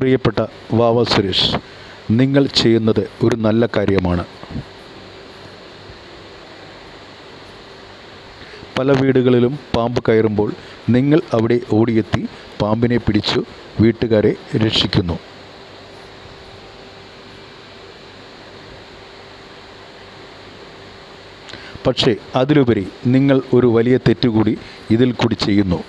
പ്രിയപ്പെട്ട വാവ സുരേഷ്, നിങ്ങൾ ചെയ്യുന്നത് ഒരു നല്ല കാര്യമാണ്. പല വീടുകളിലും പാമ്പ് കയറുമ്പോൾ നിങ്ങൾ അവിടെ ഓടിയെത്തി പാമ്പിനെ പിടിച്ചു വീട്ടുകാരെ രക്ഷിക്കുന്നു. പക്ഷേ അതിലുപരി നിങ്ങൾ ഒരു വലിയ തെറ്റുകൂടി ഇതിൽ കൂടി ചെയ്യുന്നു.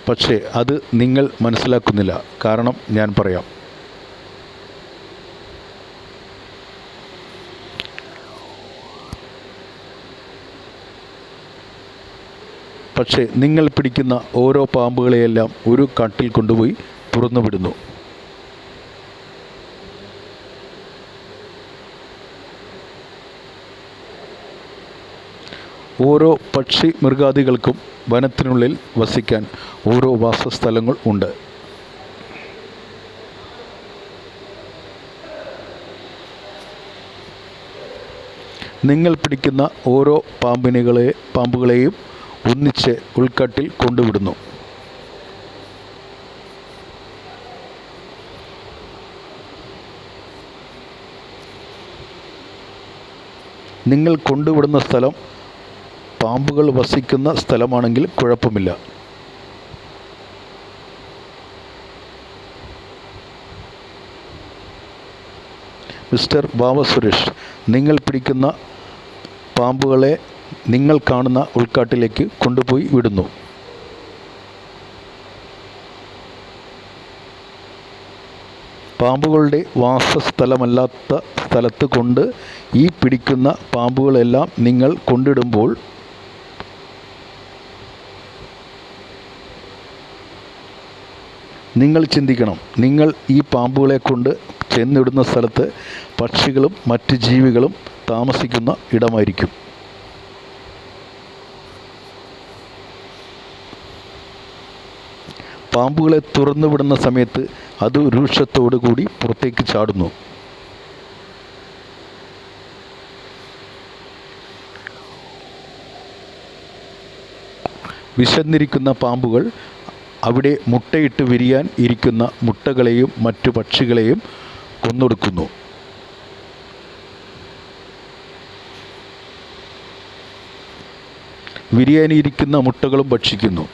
പക്ഷേ അത് നിങ്ങൾ മനസ്സിലാക്കുന്നില്ല. കാരണം ഞാൻ പറയാം. പക്ഷേ നിങ്ങൾ പിടിക്കുന്ന ഓരോ പാമ്പുകളെയെല്ലാം ഒരു കാട്ടിൽ കൊണ്ടുപോയി തുറന്നുവിടുന്നു. ഓരോ പക്ഷി മൃഗാദികൾക്കും വനത്തിനുള്ളിൽ വസിക്കാൻ ഓരോ വാസസ്ഥലങ്ങൾ ഉണ്ട്. നിങ്ങൾ പിടിക്കുന്ന ഓരോ പാമ്പുകളെയും ഒന്നിച്ച് ഉൾക്കാട്ടിൽ കൊണ്ടുവിടുന്നു. നിങ്ങൾ കൊണ്ടുവിടുന്ന സ്ഥലം പാമ്പുകൾ വസിക്കുന്ന സ്ഥലമാണെങ്കിൽ കുഴപ്പമില്ല. മിസ്റ്റർ വാവ സുരേഷ്, നിങ്ങൾ പിടിക്കുന്ന പാമ്പുകളെ നിങ്ങൾ കാണുന്ന ഉൾക്കാട്ടിലേക്ക് കൊണ്ടുപോയി വിടുന്നു. പാമ്പുകളുടെ വാസസ്ഥലമല്ലാത്ത സ്ഥലത്ത് കൊണ്ട് ഈ പിടിക്കുന്ന പാമ്പുകളെല്ലാം നിങ്ങൾ കൊണ്ടിടുമ്പോൾ നിങ്ങൾ ചിന്തിക്കണം, നിങ്ങൾ ഈ പാമ്പുകളെ കൊണ്ട് ചെന്നിടുന്ന സ്ഥലത്ത് പക്ഷികളും മറ്റ് ജീവികളും താമസിക്കുന്ന ഇടമായിരിക്കും. പാമ്പുകളെ തുറന്നുവിടുന്ന സമയത്ത് അത് രൂക്ഷത്തോടു കൂടി പുറത്തേക്ക് ചാടുന്നു. വിശന്നിരിക്കുന്ന പാമ്പുകൾ അവിടെ മുട്ടയിട്ട് വിരിയാൻ ഇരിക്കുന്ന മുട്ടകളെയും മറ്റു പക്ഷികളെയും കൊന്നൊടുക്കുന്നു. വിരിയാനിരിക്കുന്ന മുട്ടകളും ഭക്ഷിക്കുന്നു.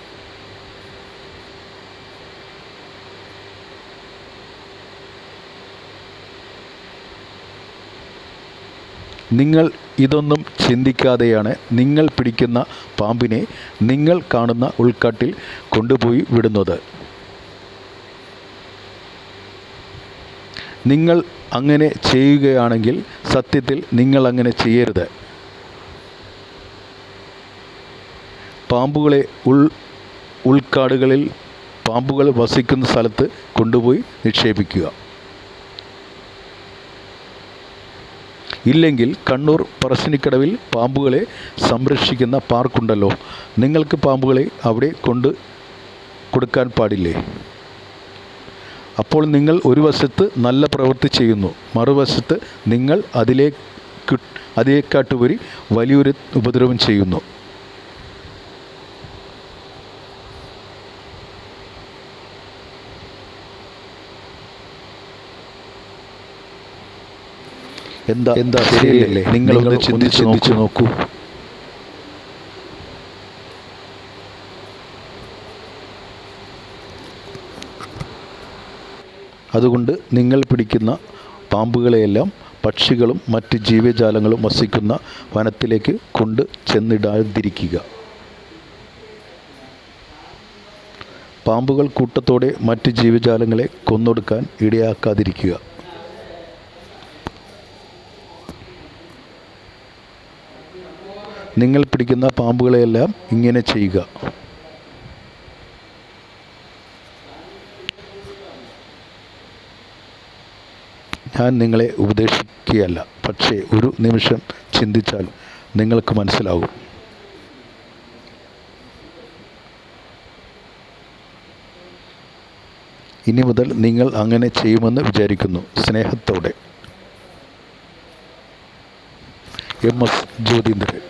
നിങ്ങൾ ഇതൊന്നും ചിന്തിക്കാതെയാണ് നിങ്ങൾ പിടിക്കുന്ന പാമ്പിനെ നിങ്ങൾ കാണുന്ന ഉൾക്കാട്ടിൽ കൊണ്ടുപോയി വിടുന്നത്. നിങ്ങൾ അങ്ങനെ ചെയ്യുകയാണെങ്കിൽ സത്യത്തിൽ നിങ്ങൾ അങ്ങനെ ചെയ്യരുത്. പാമ്പുകളെ ഉൾക്കാടുകളിൽ പാമ്പുകൾ വസിക്കുന്ന സ്ഥലത്ത് കൊണ്ടുപോയി നിക്ഷേപിക്കുക. ഇല്ലെങ്കിൽ കണ്ണൂർ പറശ്ശിനിക്കടവിൽ പാമ്പുകളെ സംരക്ഷിക്കുന്ന പാർക്കുണ്ടല്ലോ, നിങ്ങൾക്ക് പാമ്പുകളെ അവിടെ കൊടുക്കാൻ പാടില്ലേ? അപ്പോൾ നിങ്ങൾ ഒരു വശത്ത് നല്ല പ്രവൃത്തി ചെയ്യുന്നു, മറുവശത്ത് നിങ്ങൾ അതിലേക്കാട്ടുപരി വലിയൊരു ഉപദ്രവം ചെയ്യുന്നു. എന്താ ശരിയല്ലേ? നിങ്ങളൊന്ന് ചിന്തിച്ചു നോക്കൂ. അതുകൊണ്ട് നിങ്ങൾ പിടിക്കുന്ന പാമ്പുകളെയെല്ലാം പക്ഷികളും മറ്റ് ജീവജാലങ്ങളും വസിക്കുന്ന വനത്തിലേക്ക് കൊണ്ട് ചെന്നിടാതിരിക്കുക. പാമ്പുകൾ കൂട്ടത്തോടെ മറ്റ് ജീവജാലങ്ങളെ കൊന്നൊടുക്കാൻ ഇടയാക്കാതിരിക്കുക. നിങ്ങൾ പിടിക്കുന്ന പാമ്പുകളെയെല്ലാം ഇങ്ങനെ ചെയ്യുക. ഞാൻ നിങ്ങളെ ഉപദേശിക്കുകയല്ല, പക്ഷേ ഒരു നിമിഷം ചിന്തിച്ചാൽ നിങ്ങൾക്ക് മനസ്സിലാകും. ഇനി മുതൽ നിങ്ങൾ അങ്ങനെ ചെയ്യുമെന്ന് വിചാരിക്കുന്നു. സ്നേഹത്തോടെ, MS ജ്യോതീന്ദ്രൻ.